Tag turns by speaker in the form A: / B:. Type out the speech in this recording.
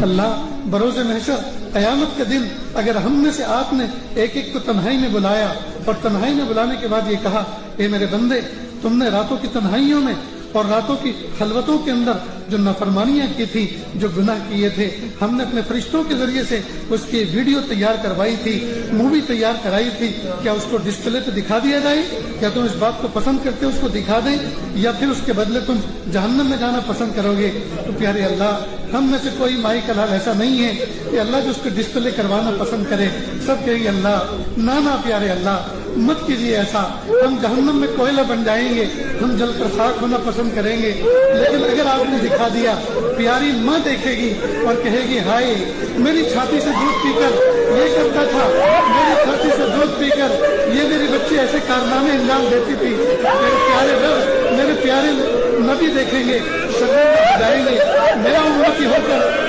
A: اللہ بروز محشر قیامت کے دن اگر ہم میں سے آپ نے ایک ایک کو تنہائی میں بلایا اور تنہائی میں بلانے کے بعد یہ کہا اے میرے بندے تم نے راتوں کی تنہائیوں میں اور راتوں کی خلوتوں کے اندر جو نافرمانیاں کی تھی، جو گناہ کیے تھے، ہم نے اپنے فرشتوں کے ذریعے سے اس کی ویڈیو تیار کروائی تھی، مووی تیار کرائی تھی، کیا اس کو ڈسپلے پہ دکھا دیا جائے؟ کیا تم اس بات کو پسند کرتے ہو اس کو دکھا دیں، یا پھر اس کے بدلے تم جہنم میں جانا پسند کرو گے؟ تو پیارے اللہ ہم میں سے کوئی مائی کا لال ایسا نہیں ہے کہ اللہ جو اس کو ڈسپلے کروانا پسند کرے، سب کہیں گے اللہ نانا پیارے اللہ مت کیجیے ایسا، ہم جہنم میں کوئلہ بن جائیں گے، ہم جل کر خاک ہونا پسند کریں گے۔ لیکن اگر آپ نے دکھا دیا، پیاری ماں دیکھے گی اور کہے گی ہائے میری چھاتی سے دودھ پی کر یہ کرتا تھا، میری چھاتی سے دودھ پی کر یہ میری بچی ایسے کارنامے انجام دیتی تھی، میرے پیارے رب میرے پیارے نبی دیکھیں گے، شرمندہ ہو جائیں گے، میرا امتی ہو کر